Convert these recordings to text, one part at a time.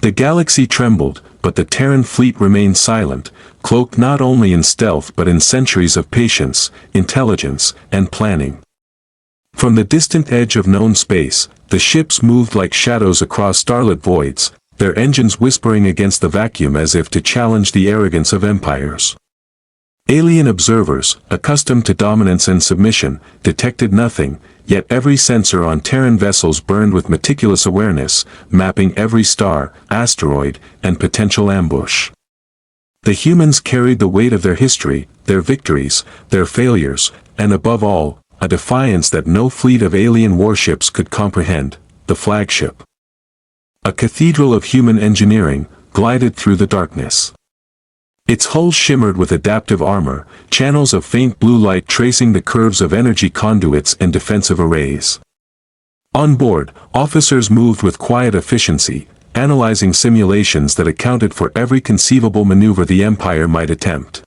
The galaxy trembled, but the Terran fleet remained silent, cloaked not only in stealth but in centuries of patience, intelligence, and planning. From the distant edge of known space, the ships moved like shadows across starlit voids, their engines whispering against the vacuum as if to challenge the arrogance of empires. Alien observers, accustomed to dominance and submission, detected nothing, yet every sensor on Terran vessels burned with meticulous awareness, mapping every star, asteroid, and potential ambush. The humans carried the weight of their history, their victories, their failures, and above all, a defiance that no fleet of alien warships could comprehend, the flagship. A cathedral of human engineering, glided through the darkness. Its hull shimmered with adaptive armor, channels of faint blue light tracing the curves of energy conduits and defensive arrays. On board, officers moved with quiet efficiency, analyzing simulations that accounted for every conceivable maneuver the Empire might attempt.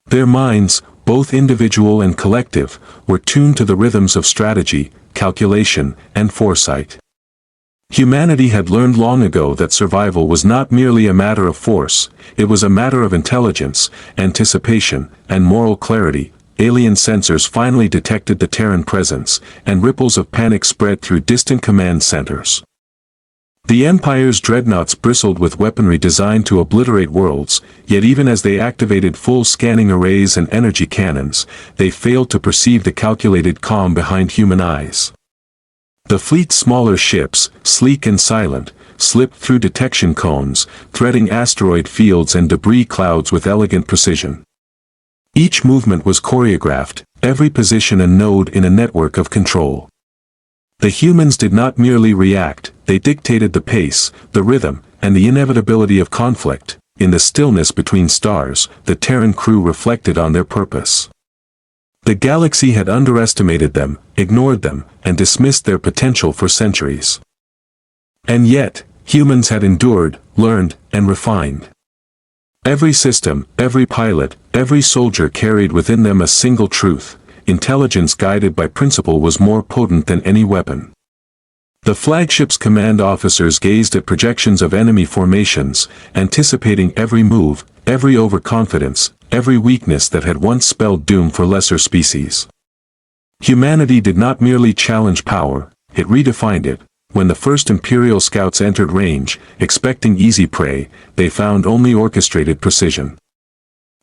Their minds, both individual and collective, were tuned to the rhythms of strategy, calculation, and foresight. Humanity had learned long ago that survival was not merely a matter of force, it was a matter of intelligence, anticipation, and moral clarity. Alien sensors finally detected the Terran presence, and ripples of panic spread through distant command centers. The Empire's dreadnoughts bristled with weaponry designed to obliterate worlds, yet even as they activated full scanning arrays and energy cannons, they failed to perceive the calculated calm behind human eyes. The fleet's smaller ships, sleek and silent, slipped through detection cones, threading asteroid fields and debris clouds with elegant precision. Each movement was choreographed, every position a node in a network of control. The humans did not merely react, they dictated the pace, the rhythm, and the inevitability of conflict. In the stillness between stars, the Terran crew reflected on their purpose. The galaxy had underestimated them, ignored them, and dismissed their potential for centuries. And yet, humans had endured, learned, and refined. Every system, every pilot, every soldier carried within them a single truth: intelligence guided by principle was more potent than any weapon. The flagship's command officers gazed at projections of enemy formations, anticipating every move, every overconfidence, every weakness that had once spelled doom for lesser species. Humanity did not merely challenge power, it redefined it. When the first Imperial scouts entered range, expecting easy prey, they found only orchestrated precision.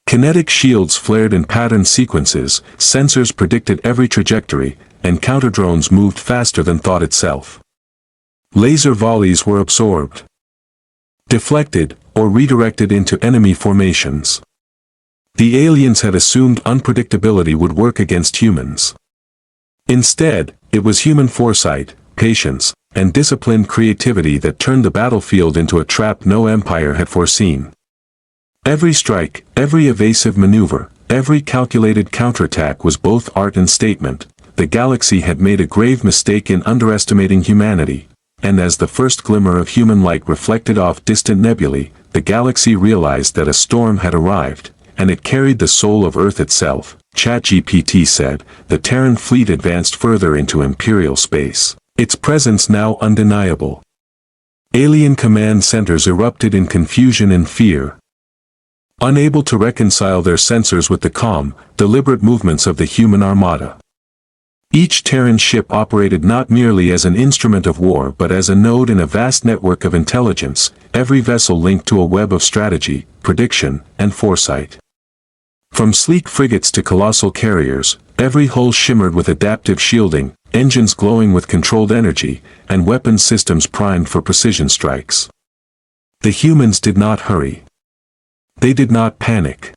Kinetic shields flared in patterned sequences, sensors predicted every trajectory, and counter-drones moved faster than thought itself. Laser volleys were absorbed, deflected, or redirected into enemy formations. The aliens had assumed unpredictability would work against humans. Instead, it was human foresight, patience, and disciplined creativity that turned the battlefield into a trap no empire had foreseen. Every strike, every evasive maneuver, every calculated counterattack was both art and statement. The galaxy had made a grave mistake in underestimating humanity, and as the first glimmer of human light reflected off distant nebulae, the galaxy realized that a storm had arrived, and it carried the soul of Earth itself. ChatGPT said, the Terran fleet advanced further into Imperial space, its presence now undeniable. Alien command centers erupted in confusion and fear. Unable to reconcile their sensors with the calm, deliberate movements of the human armada. Each Terran ship operated not merely as an instrument of war but as a node in a vast network of intelligence, every vessel linked to a web of strategy, prediction, and foresight. From sleek frigates to colossal carriers, every hull shimmered with adaptive shielding, engines glowing with controlled energy, and weapon systems primed for precision strikes. The humans did not hurry. They did not panic.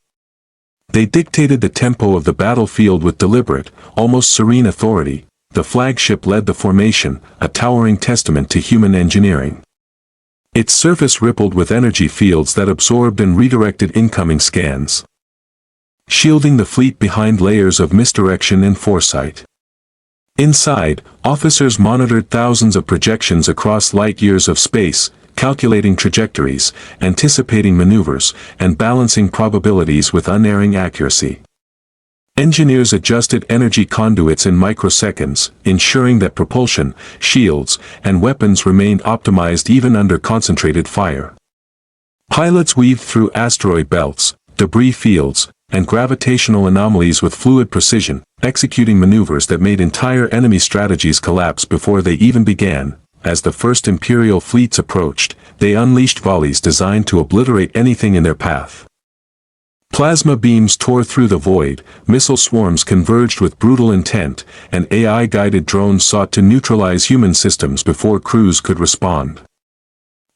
They dictated the tempo of the battlefield with deliberate, almost serene authority. The flagship led the formation, a towering testament to human engineering. Its surface rippled with energy fields that absorbed and redirected incoming scans, shielding the fleet behind layers of misdirection and foresight. Inside, officers monitored thousands of projections across light-years of space, calculating trajectories, anticipating maneuvers, and balancing probabilities with unerring accuracy. Engineers adjusted energy conduits in microseconds, ensuring that propulsion, shields, and weapons remained optimized even under concentrated fire. Pilots weaved through asteroid belts, debris fields, and gravitational anomalies with fluid precision, executing maneuvers that made entire enemy strategies collapse before they even began. As the first Imperial fleets approached, they unleashed volleys designed to obliterate anything in their path. Plasma beams tore through the void, missile swarms converged with brutal intent, and AI-guided drones sought to neutralize human systems before crews could respond.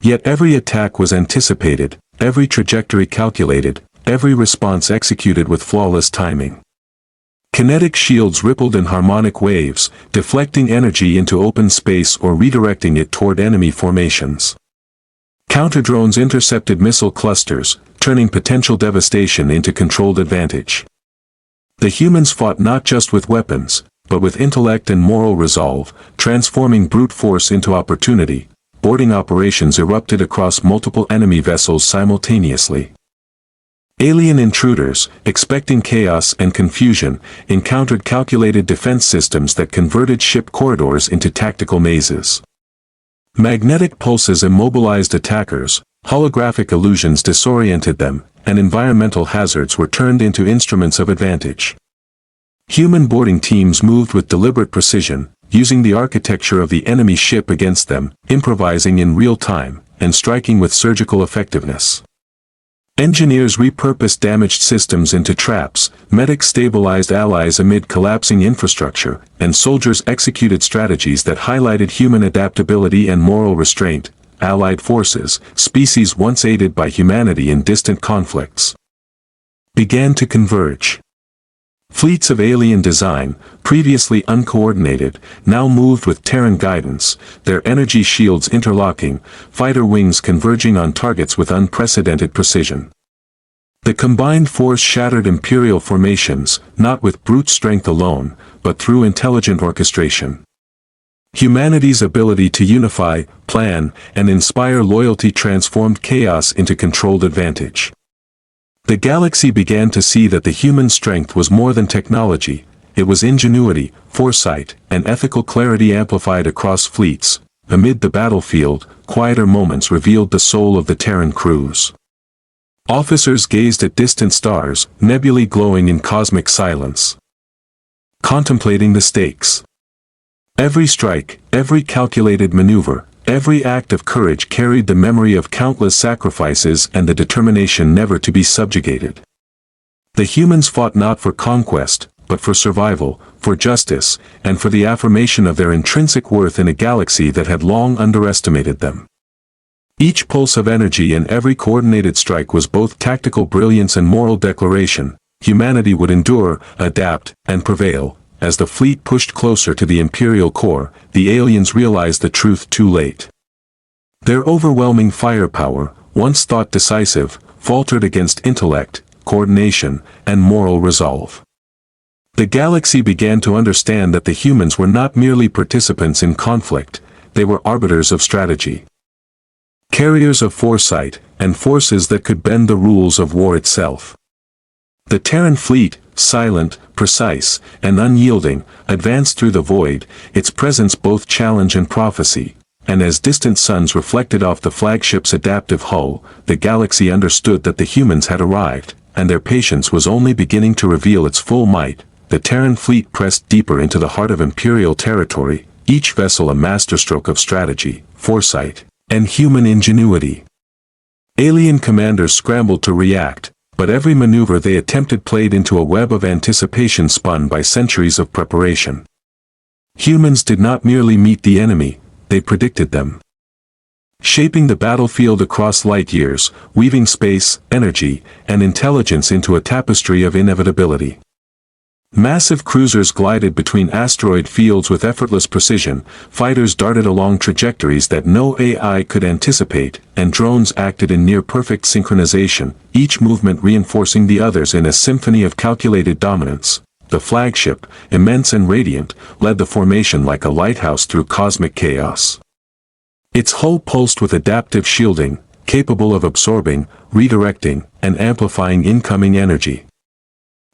Yet every attack was anticipated, every trajectory calculated, every response executed with flawless timing. Kinetic shields rippled in harmonic waves, deflecting energy into open space or redirecting it toward enemy formations. Counter-drones intercepted missile clusters, turning potential devastation into controlled advantage. The humans fought not just with weapons, but with intellect and moral resolve, transforming brute force into opportunity. Boarding operations erupted across multiple enemy vessels simultaneously. Alien intruders, expecting chaos and confusion, encountered calculated defense systems that converted ship corridors into tactical mazes. Magnetic pulses immobilized attackers, holographic illusions disoriented them, and environmental hazards were turned into instruments of advantage. Human boarding teams moved with deliberate precision, using the architecture of the enemy ship against them, improvising in real time, and striking with surgical effectiveness. Engineers repurposed damaged systems into traps, medics stabilized allies amid collapsing infrastructure, and soldiers executed strategies that highlighted human adaptability and moral restraint. Allied forces, species once aided by humanity in distant conflicts, began to converge. Fleets of alien design, previously uncoordinated, now moved with Terran guidance, their energy shields interlocking, fighter wings converging on targets with unprecedented precision. The combined force shattered Imperial formations, not with brute strength alone, but through intelligent orchestration. Humanity's ability to unify, plan, and inspire loyalty transformed chaos into controlled advantage. The galaxy began to see that the human strength was more than technology, it was ingenuity, foresight, and ethical clarity amplified across fleets. Amid the battlefield, quieter moments revealed the soul of the Terran crews. Officers gazed at distant stars, nebulae glowing in cosmic silence, contemplating the stakes. Every strike, every calculated maneuver, every act of courage carried the memory of countless sacrifices and the determination never to be subjugated. The humans fought not for conquest, but for survival, for justice, and for the affirmation of their intrinsic worth in a galaxy that had long underestimated them. Each pulse of energy and every coordinated strike was both tactical brilliance and moral declaration. Humanity would endure, adapt, and prevail. As the fleet pushed closer to the Imperial core, the aliens realized the truth too late. Their overwhelming firepower, once thought decisive, faltered against intellect, coordination, and moral resolve. The galaxy began to understand that the humans were not merely participants in conflict, they were arbiters of strategy. Carriers of foresight, and forces that could bend the rules of war itself. The Terran fleet, silent, precise, and unyielding, advanced through the void, its presence both challenge and prophecy, and as distant suns reflected off the flagship's adaptive hull, the galaxy understood that the humans had arrived, and their patience was only beginning to reveal its full might. The Terran fleet pressed deeper into the heart of Imperial territory, each vessel a masterstroke of strategy, foresight, and human ingenuity. Alien commanders scrambled to react, but every maneuver they attempted played into a web of anticipation spun by centuries of preparation. Humans did not merely meet the enemy, they predicted them. Shaping the battlefield across light years, weaving space, energy, and intelligence into a tapestry of inevitability. Massive cruisers glided between asteroid fields with effortless precision, fighters darted along trajectories that no AI could anticipate, and drones acted in near-perfect synchronization, each movement reinforcing the others in a symphony of calculated dominance. The flagship, immense and radiant, led the formation like a lighthouse through cosmic chaos. Its hull pulsed with adaptive shielding, capable of absorbing, redirecting, and amplifying incoming energy.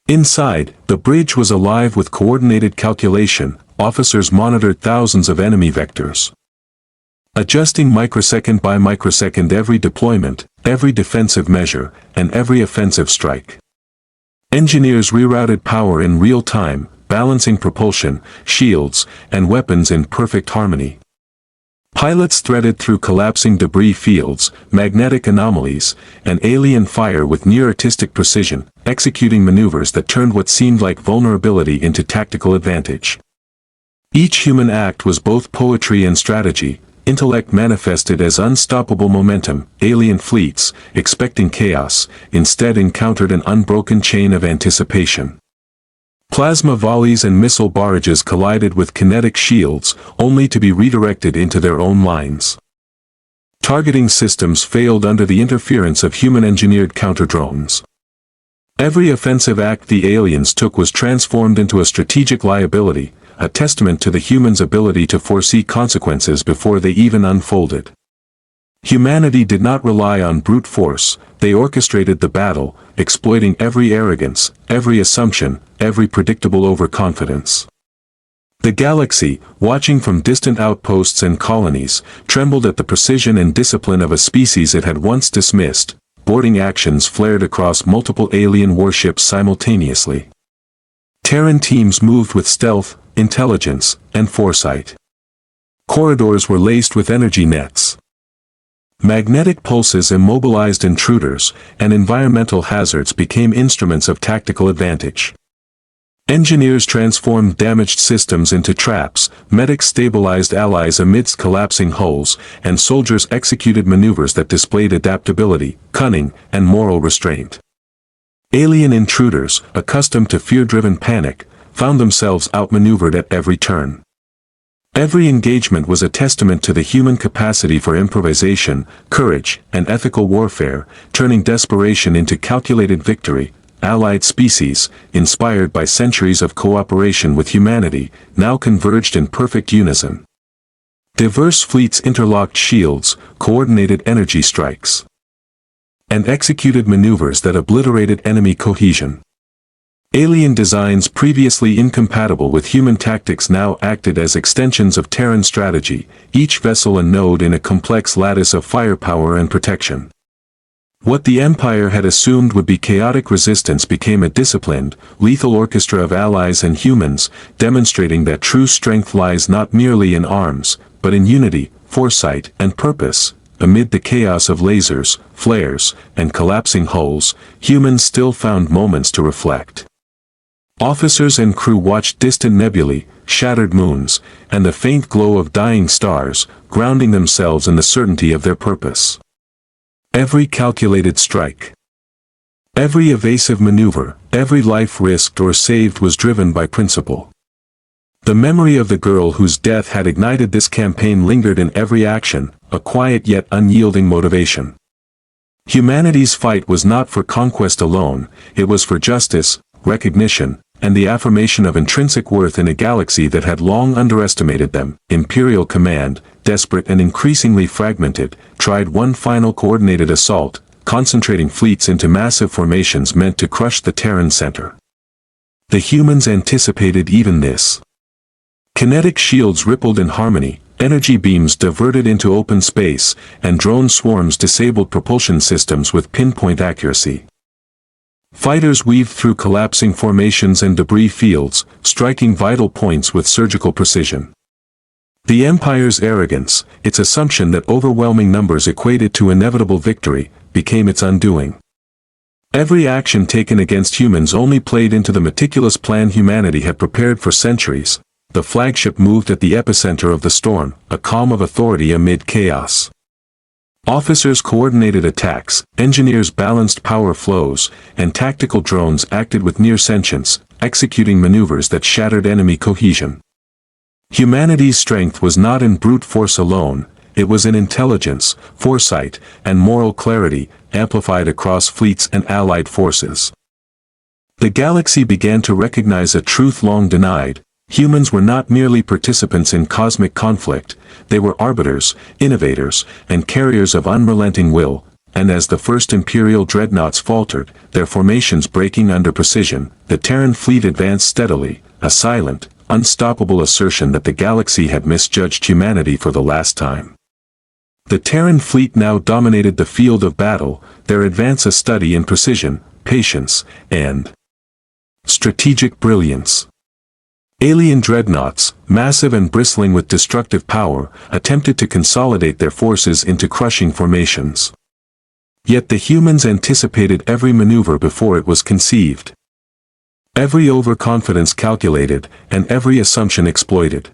Inside, the bridge was alive with coordinated calculation. Officers monitored thousands of enemy vectors, adjusting microsecond by microsecond every deployment, every defensive measure, and every offensive strike. Engineers rerouted power in real time, balancing propulsion, shields, and weapons in perfect harmony. Pilots threaded through collapsing debris fields, magnetic anomalies, and alien fire with near-artistic precision, executing maneuvers that turned what seemed like vulnerability into tactical advantage. Each human act was both poetry and strategy. Intellect manifested as unstoppable momentum. Alien fleets, expecting chaos, instead encountered an unbroken chain of anticipation. Plasma volleys and missile barrages collided with kinetic shields, only to be redirected into their own lines. Targeting systems failed under the interference of human-engineered counter-drones. Every offensive act the aliens took was transformed into a strategic liability, a testament to the humans' ability to foresee consequences before they even unfolded. Humanity did not rely on brute force. They orchestrated the battle, exploiting every arrogance, every assumption, every predictable overconfidence. The galaxy, watching from distant outposts and colonies, trembled at the precision and discipline of a species it had once dismissed. Boarding actions flared across multiple alien warships simultaneously. Terran teams moved with stealth, intelligence, and foresight. Corridors were laced with energy nets. Magnetic pulses immobilized intruders, and environmental hazards became instruments of tactical advantage. Engineers transformed damaged systems into traps, medics stabilized allies amidst collapsing hulls, and soldiers executed maneuvers that displayed adaptability, cunning, and moral restraint. Alien intruders, accustomed to fear-driven panic, found themselves outmaneuvered at every turn. Every engagement was a testament to the human capacity for improvisation, courage, and ethical warfare, turning desperation into calculated victory. Allied species, inspired by centuries of cooperation with humanity, now converged in perfect unison. Diverse fleets interlocked shields, coordinated energy strikes, and executed maneuvers that obliterated enemy cohesion. Alien designs previously incompatible with human tactics now acted as extensions of Terran strategy, each vessel a node in a complex lattice of firepower and protection. What the Empire had assumed would be chaotic resistance became a disciplined, lethal orchestra of allies and humans, demonstrating that true strength lies not merely in arms, but in unity, foresight, and purpose. Amid the chaos of lasers, flares, and collapsing hulls, humans still found moments to reflect. Officers and crew watched distant nebulae, shattered moons, and the faint glow of dying stars, grounding themselves in the certainty of their purpose. Every calculated strike, every evasive maneuver, every life risked or saved was driven by principle. The memory of the girl whose death had ignited this campaign lingered in every action, a quiet yet unyielding motivation. Humanity's fight was not for conquest alone, it was for justice, recognition, and the affirmation of intrinsic worth in a galaxy that had long underestimated them. Imperial Command, desperate and increasingly fragmented, tried one final coordinated assault, concentrating fleets into massive formations meant to crush the Terran center. The humans anticipated even this. Kinetic shields rippled in harmony, energy beams diverted into open space, and drone swarms disabled propulsion systems with pinpoint accuracy. Fighters weaved through collapsing formations and debris fields, striking vital points with surgical precision. The Empire's arrogance, its assumption that overwhelming numbers equated to inevitable victory, became its undoing. Every action taken against humans only played into the meticulous plan humanity had prepared for centuries. The flagship moved at the epicenter of the storm, a calm of authority amid chaos. Officers coordinated attacks, engineers balanced power flows, and tactical drones acted with near sentience, executing maneuvers that shattered enemy cohesion. Humanity's strength was not in brute force alone, it was in intelligence, foresight, and moral clarity, amplified across fleets and allied forces. The galaxy began to recognize a truth long denied. Humans were not merely participants in cosmic conflict, they were arbiters, innovators, and carriers of unrelenting will. and as the first Imperial dreadnoughts faltered, their formations breaking under precision, the Terran fleet advanced steadily, a silent, unstoppable assertion that the galaxy had misjudged humanity for the last time. The Terran fleet now dominated the field of battle, their advance a study in precision, patience, and strategic brilliance. Alien dreadnoughts, massive and bristling with destructive power, attempted to consolidate their forces into crushing formations. Yet the humans anticipated every maneuver before it was conceived. Every overconfidence calculated, and every assumption exploited.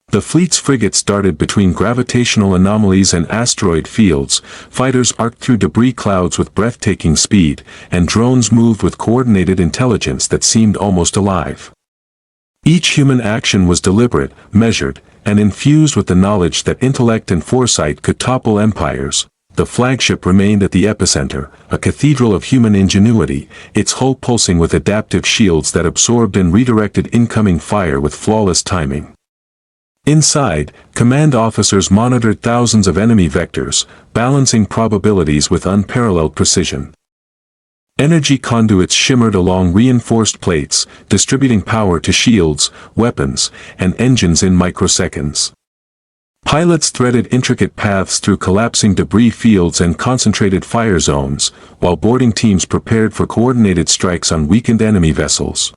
The fleet's frigates darted between gravitational anomalies and asteroid fields, fighters arced through debris clouds with breathtaking speed, and drones moved with coordinated intelligence that seemed almost alive. Each human action was deliberate, measured, and infused with the knowledge that intellect and foresight could topple empires. The flagship remained at the epicenter, a cathedral of human ingenuity, its hull pulsing with adaptive shields that absorbed and redirected incoming fire with flawless timing. Inside, command officers monitored thousands of enemy vectors, balancing probabilities with unparalleled precision. Energy conduits shimmered along reinforced plates, distributing power to shields, weapons, and engines in microseconds. Pilots threaded intricate paths through collapsing debris fields and concentrated fire zones, while boarding teams prepared for coordinated strikes on weakened enemy vessels.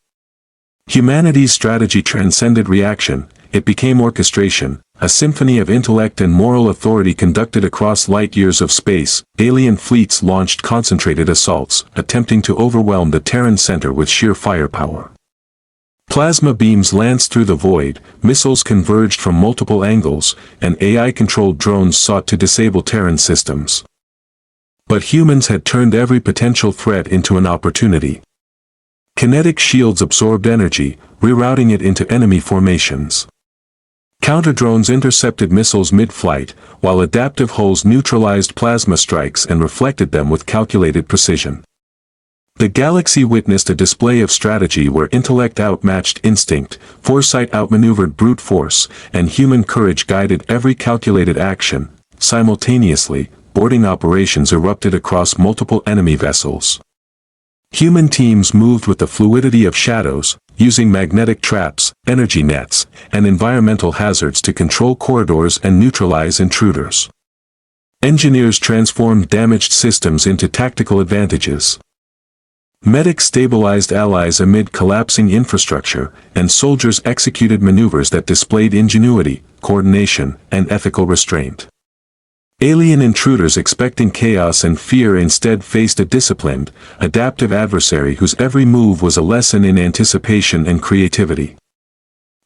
Humanity's strategy transcended reaction, it became orchestration, a symphony of intellect and moral authority conducted across light years of space. Alien fleets launched concentrated assaults, attempting to overwhelm the Terran center with sheer firepower. Plasma beams lanced through the void, missiles converged from multiple angles, and AI-controlled drones sought to disable Terran systems. But humans had turned every potential threat into an opportunity. Kinetic shields absorbed energy, rerouting it into enemy formations. Counter-drones intercepted missiles mid-flight, while adaptive hulls neutralized plasma strikes and reflected them with calculated precision. The galaxy witnessed a display of strategy where intellect outmatched instinct, foresight outmaneuvered brute force, and human courage guided every calculated action. Simultaneously, boarding operations erupted across multiple enemy vessels. Human teams moved with the fluidity of shadows, using magnetic traps, energy nets, and environmental hazards to control corridors and neutralize intruders. Engineers transformed damaged systems into tactical advantages. Medics stabilized allies amid collapsing infrastructure, and soldiers executed maneuvers that displayed ingenuity, coordination, and ethical restraint. Alien intruders expecting chaos and fear instead faced a disciplined, adaptive adversary whose every move was a lesson in anticipation and creativity.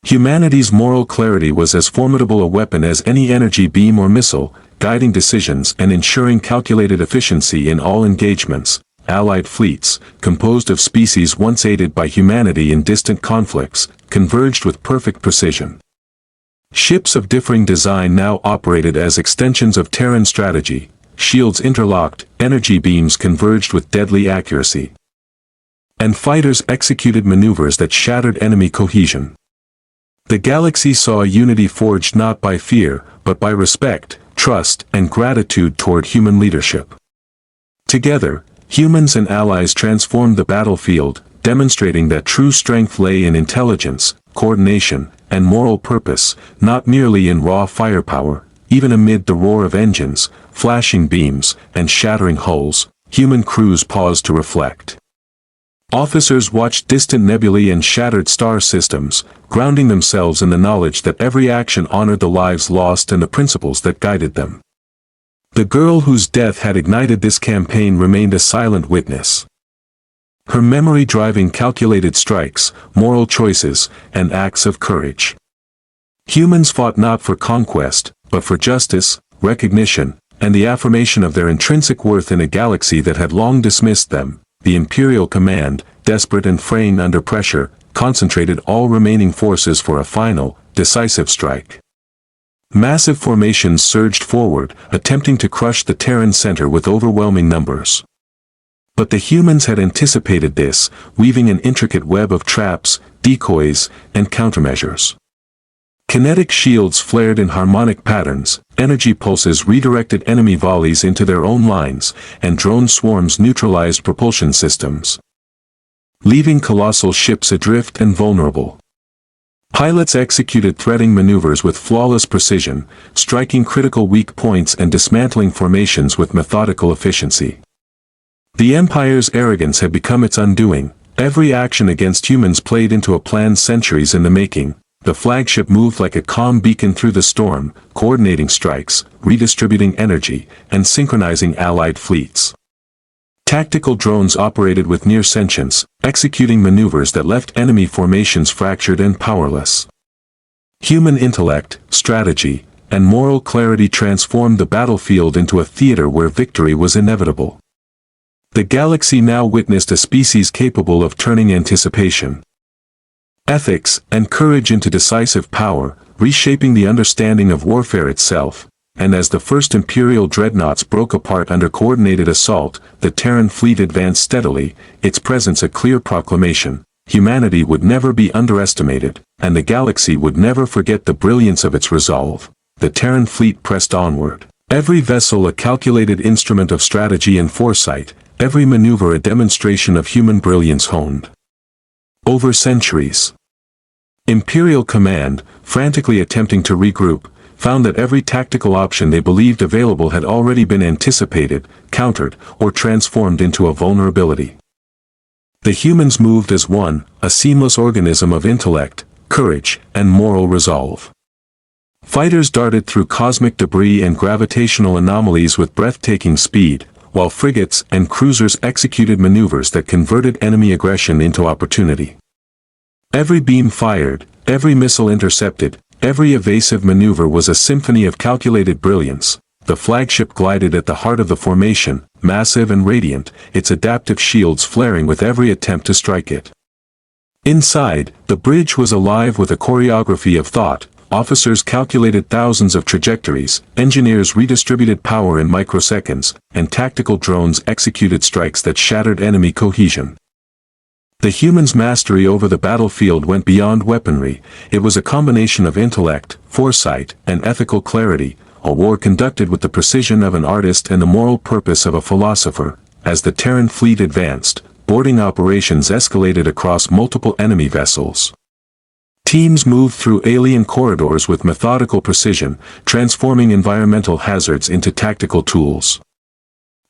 Humanity's moral clarity was as formidable a weapon as any energy beam or missile, guiding decisions and ensuring calculated efficiency in all engagements. Allied fleets, composed of species once aided by humanity in distant conflicts, converged with perfect precision. Ships of differing design now operated as extensions of Terran strategy, shields interlocked, energy beams converged with deadly accuracy. And fighters executed maneuvers that shattered enemy cohesion. The galaxy saw a unity forged not by fear, but by respect, trust, and gratitude toward human leadership. Together, humans and allies transformed the battlefield, demonstrating that true strength lay in intelligence, coordination, and moral purpose, not merely in raw firepower. Even amid the roar of engines, flashing beams, and shattering hulls, human crews paused to reflect. Officers watched distant nebulae and shattered star systems, grounding themselves in the knowledge that every action honored the lives lost and the principles that guided them. The girl whose death had ignited this campaign remained a silent witness. Her memory driving calculated strikes, moral choices, and acts of courage. Humans fought not for conquest, but for justice, recognition, and the affirmation of their intrinsic worth in a galaxy that had long dismissed them. The Imperial Command, desperate and fraying under pressure, concentrated all remaining forces for a final, decisive strike. Massive formations surged forward, attempting to crush the Terran center with overwhelming numbers. But the humans had anticipated this, weaving an intricate web of traps, decoys, and countermeasures. Kinetic shields flared in harmonic patterns, energy pulses redirected enemy volleys into their own lines, and drone swarms neutralized propulsion systems, leaving colossal ships adrift and vulnerable. Pilots executed threading maneuvers with flawless precision, striking critical weak points and dismantling formations with methodical efficiency. The Empire's arrogance had become its undoing. Every action against humans played into a plan centuries in the making. The flagship moved like a calm beacon through the storm, coordinating strikes, redistributing energy, and synchronizing allied fleets. Tactical drones operated with near sentience, executing maneuvers that left enemy formations fractured and powerless. Human intellect, strategy, and moral clarity transformed the battlefield into a theater where victory was inevitable. The galaxy now witnessed a species capable of turning anticipation, ethics, and courage into decisive power, reshaping the understanding of warfare itself. And as the first Imperial dreadnoughts broke apart under coordinated assault, the Terran fleet advanced steadily, its presence a clear proclamation. Humanity would never be underestimated, and the galaxy would never forget the brilliance of its resolve. The Terran fleet pressed onward, every vessel a calculated instrument of strategy and foresight, every maneuver a demonstration of human brilliance honed over centuries. Imperial Command, frantically attempting to regroup, found that every tactical option they believed available had already been anticipated, countered, or transformed into a vulnerability. The humans moved as one, a seamless organism of intellect, courage, and moral resolve. Fighters darted through cosmic debris and gravitational anomalies with breathtaking speed, while frigates and cruisers executed maneuvers that converted enemy aggression into opportunity. Every beam fired, every missile intercepted, every evasive maneuver was a symphony of calculated brilliance. The flagship glided at the heart of the formation, massive and radiant, its adaptive shields flaring with every attempt to strike it. Inside, the bridge was alive with a choreography of thought. Officers calculated thousands of trajectories, engineers redistributed power in microseconds, and tactical drones executed strikes that shattered enemy cohesion. The humans' mastery over the battlefield went beyond weaponry. It was a combination of intellect, foresight, and ethical clarity, a war conducted with the precision of an artist and the moral purpose of a philosopher. As the Terran fleet advanced, boarding operations escalated across multiple enemy vessels. Teams moved through alien corridors with methodical precision, transforming environmental hazards into tactical tools.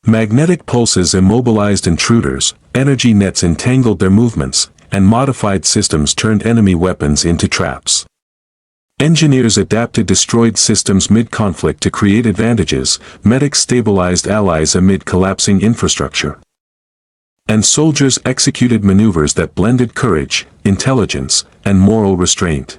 Magnetic pulses immobilized intruders, energy nets entangled their movements, and modified systems turned enemy weapons into traps. Engineers adapted destroyed systems mid-conflict to create advantages, medics stabilized allies amid collapsing infrastructure. And soldiers executed maneuvers that blended courage, intelligence, and moral restraint.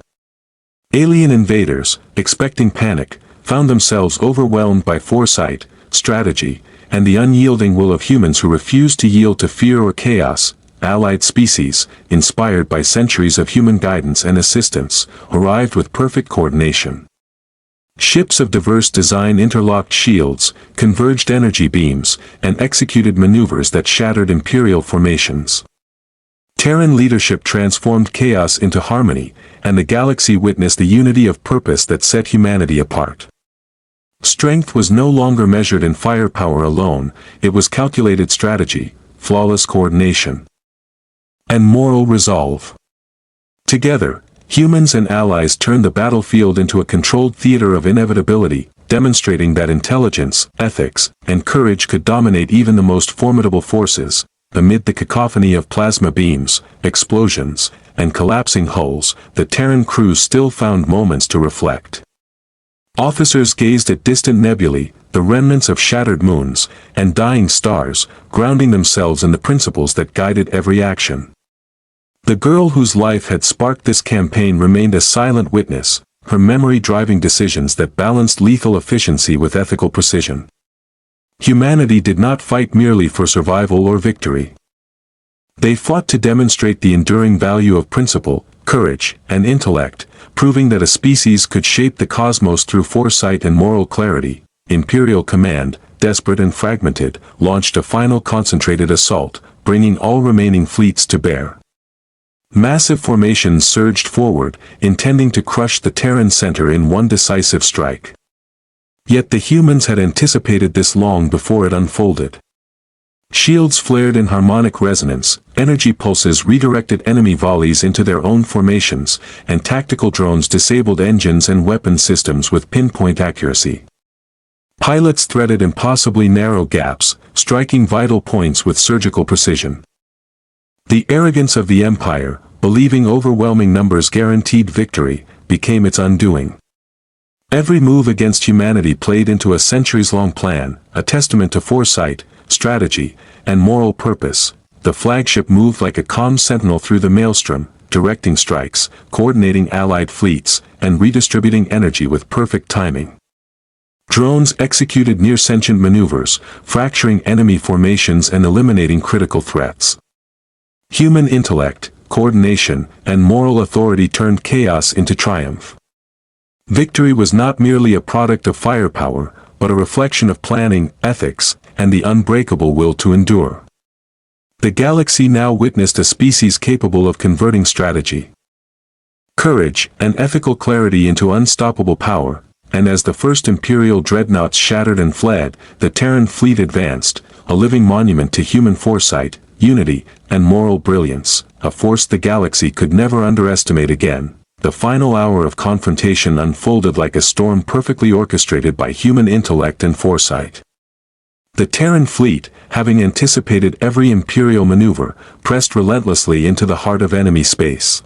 Alien invaders, expecting panic, found themselves overwhelmed by foresight, strategy, and the unyielding will of humans who refused to yield to fear or chaos. Allied species, inspired by centuries of human guidance and assistance, arrived with perfect coordination. Ships of diverse design interlocked shields, converged energy beams, and executed maneuvers that shattered Imperial formations. Terran leadership transformed chaos into harmony, and the galaxy witnessed the unity of purpose that set humanity apart. Strength was no longer measured in firepower alone, it was calculated strategy, flawless coordination, and moral resolve. Together, humans and allies turned the battlefield into a controlled theater of inevitability, demonstrating that intelligence, ethics, and courage could dominate even the most formidable forces. Amid the cacophony of plasma beams, explosions, and collapsing hulls, the Terran crews still found moments to reflect. Officers gazed at distant nebulae, the remnants of shattered moons, and dying stars, grounding themselves in the principles that guided every action. The girl whose life had sparked this campaign remained a silent witness, her memory driving decisions that balanced lethal efficiency with ethical precision. Humanity did not fight merely for survival or victory. They fought to demonstrate the enduring value of principle, courage, and intellect, proving that a species could shape the cosmos through foresight and moral clarity. Imperial Command, desperate and fragmented, launched a final concentrated assault, bringing all remaining fleets to bear. Massive formations surged forward, intending to crush the Terran center in one decisive strike. Yet the humans had anticipated this long before it unfolded. Shields flared in harmonic resonance, energy pulses redirected enemy volleys into their own formations, and tactical drones disabled engines and weapon systems with pinpoint accuracy. Pilots threaded impossibly narrow gaps, striking vital points with surgical precision. The arrogance of the Empire, believing overwhelming numbers guaranteed victory, became its undoing. Every move against humanity played into a centuries-long plan, a testament to foresight, strategy, and moral purpose. The flagship moved like a calm sentinel through the maelstrom, directing strikes, coordinating allied fleets, and redistributing energy with perfect timing. Drones executed near-sentient maneuvers, fracturing enemy formations and eliminating critical threats. Human intellect, coordination, and moral authority turned chaos into triumph. Victory was not merely a product of firepower, but a reflection of planning, ethics, and the unbreakable will to endure. The galaxy now witnessed a species capable of converting strategy, courage, and ethical clarity into unstoppable power, and as the first Imperial dreadnoughts shattered and fled, the Terran fleet advanced, a living monument to human foresight, unity, and moral brilliance, a force the galaxy could never underestimate again. The final hour of confrontation unfolded like a storm perfectly orchestrated by human intellect and foresight. The Terran fleet, having anticipated every Imperial maneuver, pressed relentlessly into the heart of enemy space.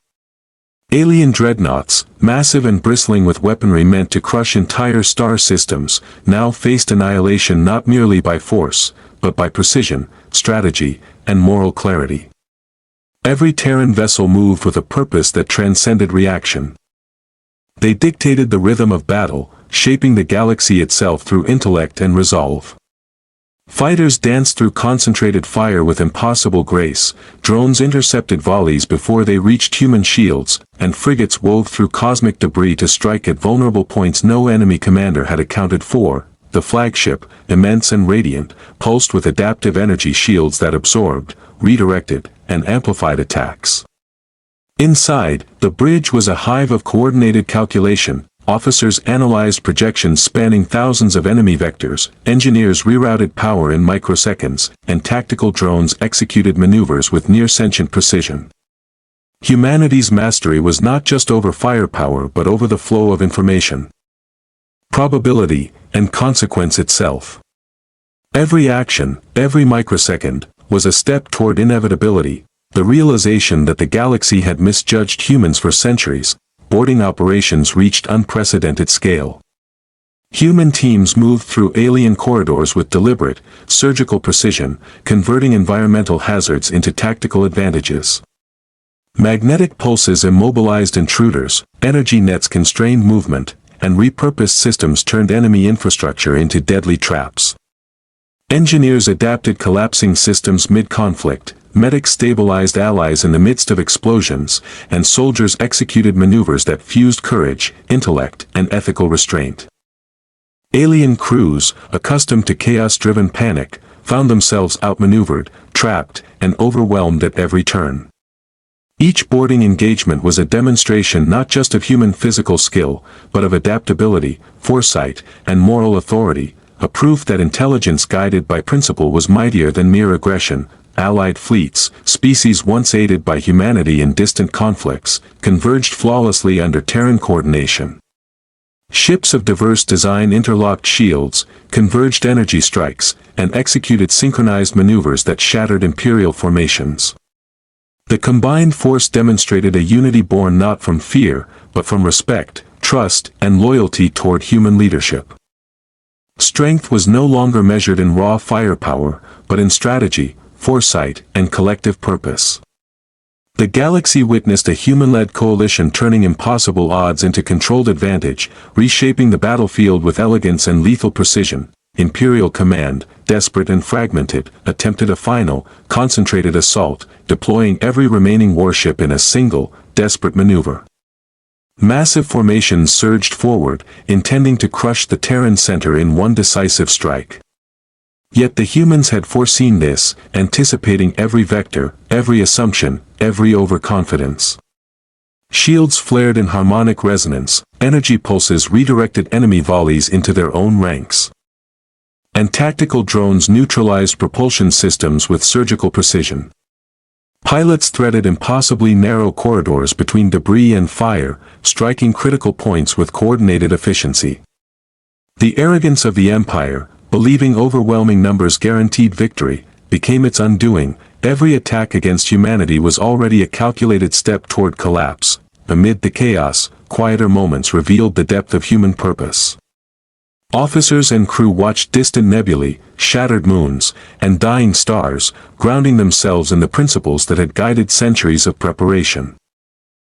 Alien dreadnoughts, massive and bristling with weaponry meant to crush entire star systems, now faced annihilation not merely by force, but by precision, strategy, and moral clarity. Every Terran vessel moved with a purpose that transcended reaction. They dictated the rhythm of battle, shaping the galaxy itself through intellect and resolve. Fighters danced through concentrated fire with impossible grace, drones intercepted volleys before they reached human shields, and frigates wove through cosmic debris to strike at vulnerable points no enemy commander had accounted for. The flagship, immense and radiant, pulsed with adaptive energy shields that absorbed, redirected, and amplified attacks. Inside, the bridge was a hive of coordinated calculation. Officers analyzed projections spanning thousands of enemy vectors, engineers rerouted power in microseconds, and tactical drones executed maneuvers with near-sentient precision. Humanity's mastery was not just over firepower but over the flow of information, probability, and consequence itself. Every action, every microsecond, was a step toward inevitability, the realization that the galaxy had misjudged humans for centuries. Boarding operations reached unprecedented scale. Human teams moved through alien corridors with deliberate, surgical precision, converting environmental hazards into tactical advantages. Magnetic pulses immobilized intruders, energy nets constrained movement, and repurposed systems turned enemy infrastructure into deadly traps. Engineers adapted collapsing systems mid-conflict, medics stabilized allies in the midst of explosions, and soldiers executed maneuvers that fused courage, intellect, and ethical restraint. Alien crews, accustomed to chaos-driven panic, found themselves outmaneuvered, trapped, and overwhelmed at every turn. Each boarding engagement was a demonstration not just of human physical skill, but of adaptability, foresight, and moral authority, a proof that intelligence guided by principle was mightier than mere aggression. Allied fleets, species once aided by humanity in distant conflicts, converged flawlessly under Terran coordination. Ships of diverse design interlocked shields, converged energy strikes, and executed synchronized maneuvers that shattered Imperial formations. The combined force demonstrated a unity born not from fear, but from respect, trust, and loyalty toward human leadership. Strength was no longer measured in raw firepower, but in strategy, foresight, and collective purpose. The galaxy witnessed a human-led coalition turning impossible odds into controlled advantage, reshaping the battlefield with elegance and lethal precision. Imperial command, desperate and fragmented, attempted a final, concentrated assault, deploying every remaining warship in a single, desperate maneuver. Massive formations surged forward, intending to crush the Terran center in one decisive strike. Yet the humans had foreseen this, anticipating every vector, every assumption, every overconfidence. Shields flared in harmonic resonance, energy pulses redirected enemy volleys into their own ranks. And tactical drones neutralized propulsion systems with surgical precision. Pilots threaded impossibly narrow corridors between debris and fire, striking critical points with coordinated efficiency. The arrogance of the Empire, believing overwhelming numbers guaranteed victory, became its undoing. Every attack against humanity was already a calculated step toward collapse. Amid the chaos, quieter moments revealed the depth of human purpose. Officers and crew watched distant nebulae, shattered moons, and dying stars, grounding themselves in the principles that had guided centuries of preparation.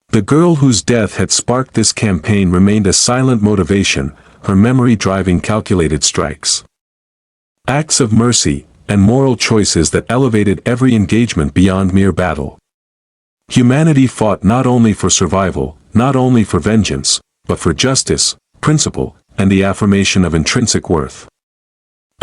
The girl whose death had sparked this campaign remained a silent motivation, her memory driving calculated strikes. Acts of mercy, and moral choices that elevated every engagement beyond mere battle. Humanity fought not only for survival, not only for vengeance, but for justice, principle, and the affirmation of intrinsic worth.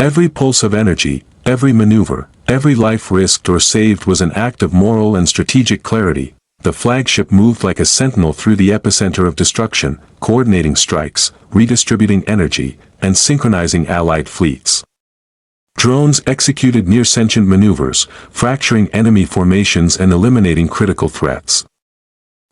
Every pulse of energy, every maneuver, every life risked or saved was an act of moral and strategic clarity. The flagship moved like a sentinel through the epicenter of destruction, coordinating strikes, redistributing energy, and synchronizing allied fleets. Drones executed near-sentient maneuvers, fracturing enemy formations and eliminating critical threats.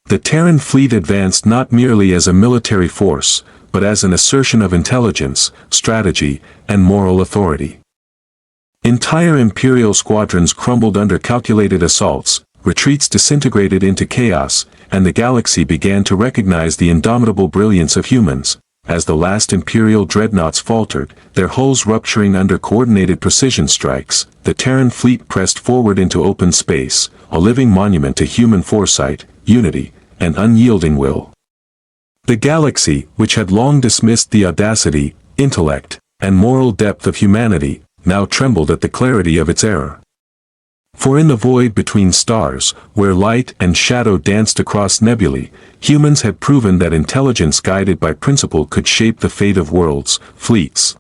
The Terran fleet advanced not merely as a military force, but as an assertion of intelligence, strategy, and moral authority. Entire Imperial squadrons crumbled under calculated assaults, retreats disintegrated into chaos, and the galaxy began to recognize the indomitable brilliance of humans. As the last Imperial dreadnoughts faltered, their hulls rupturing under coordinated precision strikes, the Terran fleet pressed forward into open space, a living monument to human foresight, unity, and unyielding will. The galaxy, which had long dismissed the audacity, intellect, and moral depth of humanity, now trembled at the clarity of its error. For in the void between stars, where light and shadow danced across nebulae, humans had proven that intelligence guided by principle could shape the fate of worlds, fleets,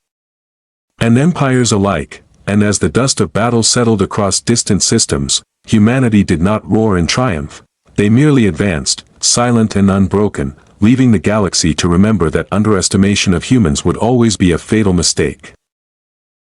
and empires alike. And as the dust of battle settled across distant systems, humanity did not roar in triumph. They merely advanced, silent and unbroken, leaving the galaxy to remember that underestimation of humans would always be a fatal mistake.